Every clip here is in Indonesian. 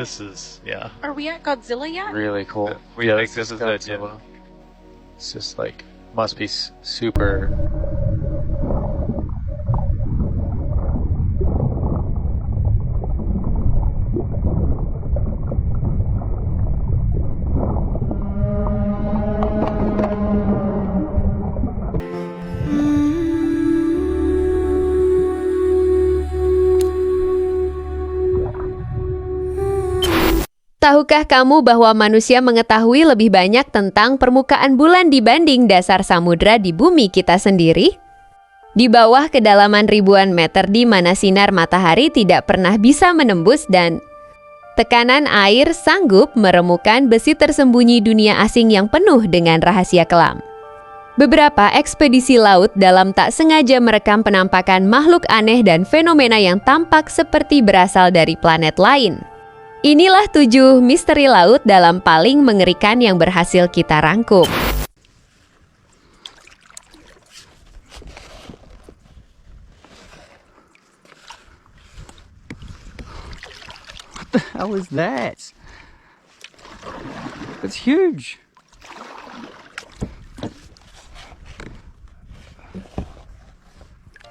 This is, yeah. Are we at Godzilla yet? Really cool. Yeah, like this is it, yeah. It's just like, must be super. Tahukah kamu bahwa manusia mengetahui lebih banyak tentang permukaan bulan dibanding dasar samudra di bumi kita sendiri? Di bawah kedalaman ribuan meter di mana sinar matahari tidak pernah bisa menembus dan tekanan air sanggup meremukan besi tersembunyi dunia asing yang penuh dengan rahasia kelam. Beberapa ekspedisi laut dalam tak sengaja merekam penampakan makhluk aneh dan fenomena yang tampak seperti berasal dari planet lain. Inilah 7 misteri laut dalam paling mengerikan yang berhasil kita rangkum. What the hell is that? It's huge.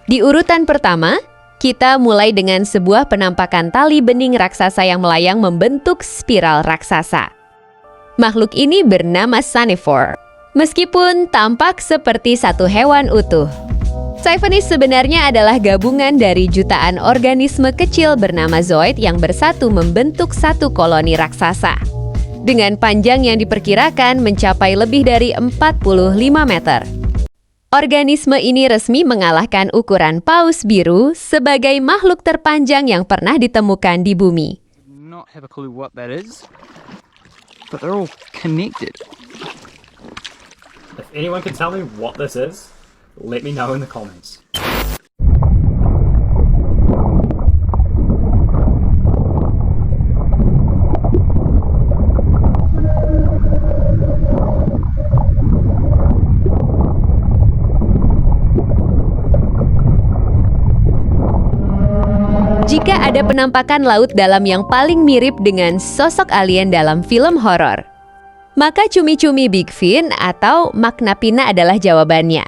Di urutan pertama, kita mulai dengan sebuah penampakan tali bening raksasa yang melayang membentuk spiral raksasa. Makhluk ini bernama Sanifor. Meskipun tampak seperti satu hewan utuh, Siphonis sebenarnya adalah gabungan dari jutaan organisme kecil bernama Zoid yang bersatu membentuk satu koloni raksasa. Dengan panjang yang diperkirakan mencapai lebih dari 45 meter. Organisme ini resmi mengalahkan ukuran paus biru sebagai makhluk terpanjang yang pernah ditemukan di bumi. Not have a clue what that is, but they're all connected. If anyone can tell me what this is, let me know in the comments. Jika ada penampakan laut dalam yang paling mirip dengan sosok alien dalam film horor, maka cumi-cumi Big Fin atau Maknapina adalah jawabannya.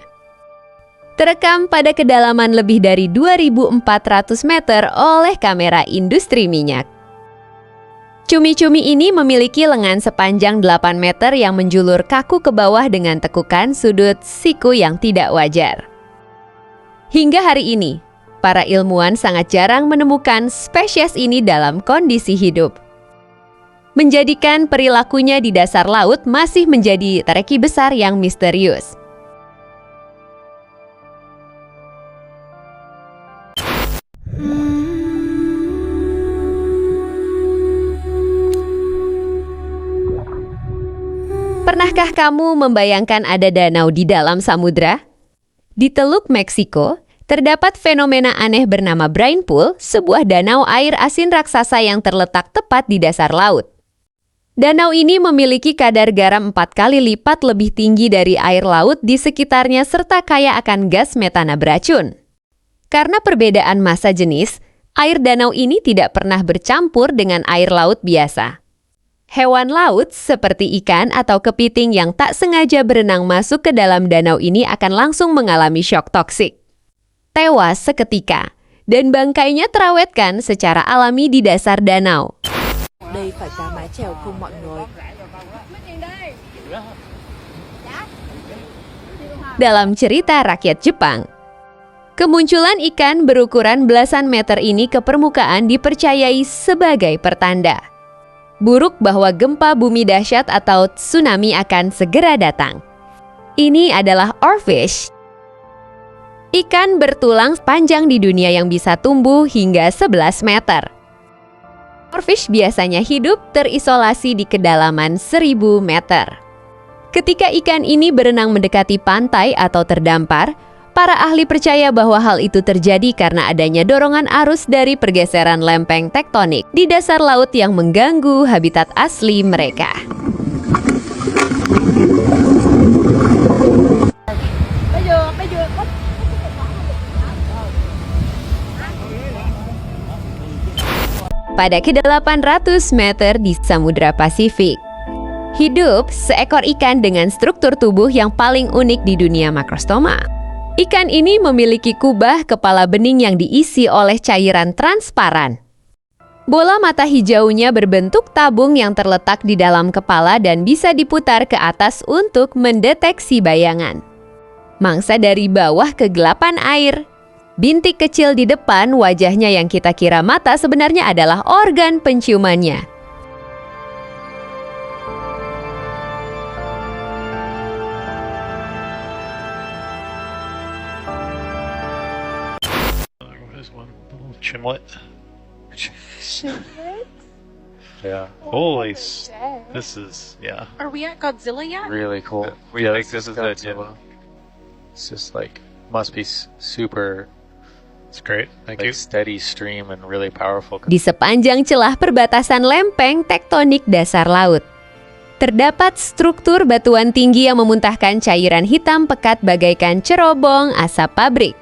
Terekam pada kedalaman lebih dari 2.400 meter oleh kamera industri minyak. Cumi-cumi ini memiliki lengan sepanjang 8 meter yang menjulur kaku ke bawah dengan tekukan sudut siku yang tidak wajar. Hingga hari ini, para ilmuwan sangat jarang menemukan spesies ini dalam kondisi hidup. Menjadikan perilakunya di dasar laut masih menjadi teka-teki besar yang misterius. Pernahkah kamu membayangkan ada danau di dalam samudra? Di Teluk Meksiko, terdapat fenomena aneh bernama Brine Pool, sebuah danau air asin raksasa yang terletak tepat di dasar laut. Danau ini memiliki kadar garam 4 kali lipat lebih tinggi dari air laut di sekitarnya serta kaya akan gas metana beracun. Karena perbedaan massa jenis, air danau ini tidak pernah bercampur dengan air laut biasa. Hewan laut seperti ikan atau kepiting yang tak sengaja berenang masuk ke dalam danau ini akan langsung mengalami syok toksik. Tewas seketika, dan bangkainya terawetkan secara alami di dasar danau. Đây phải cá mái chèo không mọi người? Dalam cerita rakyat Jepang, kemunculan ikan berukuran belasan meter ini ke permukaan dipercayai sebagai pertanda buruk bahwa gempa bumi dahsyat atau tsunami akan segera datang. Ini adalah oarfish, ikan bertulang panjang di dunia yang bisa tumbuh hingga 11 meter. Oarfish biasanya hidup terisolasi di kedalaman 1000 meter. Ketika ikan ini berenang mendekati pantai atau terdampar, para ahli percaya bahwa hal itu terjadi karena adanya dorongan arus dari pergeseran lempeng tektonik di dasar laut yang mengganggu habitat asli mereka. pada kedalaman 800 meter di Samudra Pasifik. Hidup seekor ikan dengan struktur tubuh yang paling unik di dunia makrostoma. Ikan ini memiliki kubah kepala bening yang diisi oleh cairan transparan. Bola mata hijaunya berbentuk tabung yang terletak di dalam kepala dan bisa diputar ke atas untuk mendeteksi bayangan. Mangsa dari bawah kegelapan air. Bintik kecil di depan wajahnya yang kita kira mata sebenarnya adalah organ penciumannya. There's one little chimlet. Yeah, This is, yeah. Are we at Godzilla yet? really cool. I think this is it, yeah. Godzilla. It's just like, must be super It's great. Thank like you. steady stream and really powerful. Di sepanjang celah perbatasan lempeng tektonik dasar laut, terdapat struktur batuan tinggi yang memuntahkan cairan hitam pekat bagaikan cerobong asap pabrik.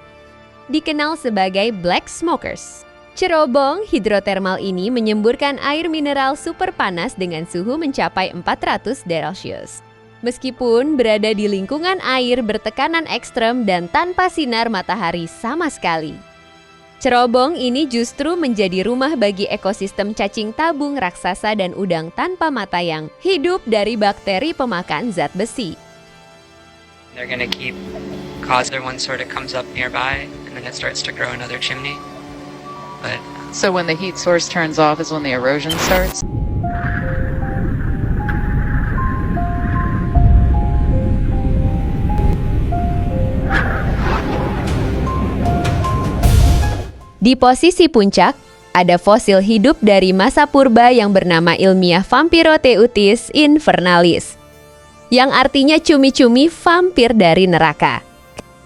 Dikenal sebagai black smokers. Cerobong hidrotermal ini menyemburkan air mineral super panas dengan suhu mencapai 400 Celcius. Meskipun berada di lingkungan air bertekanan ekstrem dan tanpa sinar matahari sama sekali. Cerobong ini justru menjadi rumah bagi ekosistem cacing tabung raksasa dan udang tanpa mata yang hidup dari bakteri pemakan zat besi. They're gonna keep, cause there one sort of comes up nearby, and then it starts to grow another chimney. But So when the heat source turns off is when the erosion starts? Di posisi puncak, ada fosil hidup dari masa purba yang bernama ilmiah Vampiroteuthis invernalis, yang artinya cumi-cumi vampir dari neraka.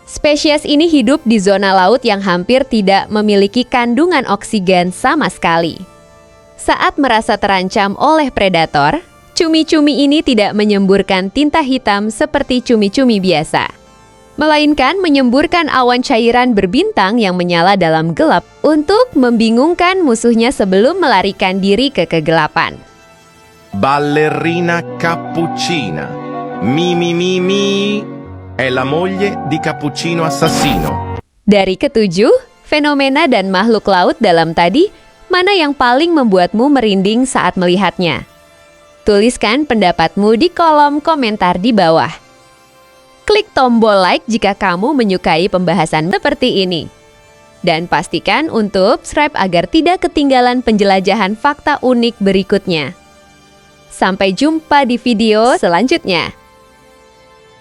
Spesies ini hidup di zona laut yang hampir tidak memiliki kandungan oksigen sama sekali. Saat merasa terancam oleh predator, cumi-cumi ini tidak menyemburkan tinta hitam seperti cumi-cumi biasa, melainkan menyemburkan awan cairan berbintang yang menyala dalam gelap untuk membingungkan musuhnya sebelum melarikan diri ke kegelapan. Ballerina Cappuccina. Mi. È la moglie di Cappuccino Assassino. Dari ketujuh, fenomena dan makhluk laut dalam tadi, mana yang paling membuatmu merinding saat melihatnya? Tuliskan pendapatmu di kolom komentar di bawah. Klik tombol like jika kamu menyukai pembahasan seperti ini. Dan pastikan untuk subscribe agar tidak ketinggalan penjelajahan fakta unik berikutnya. Sampai jumpa di video selanjutnya.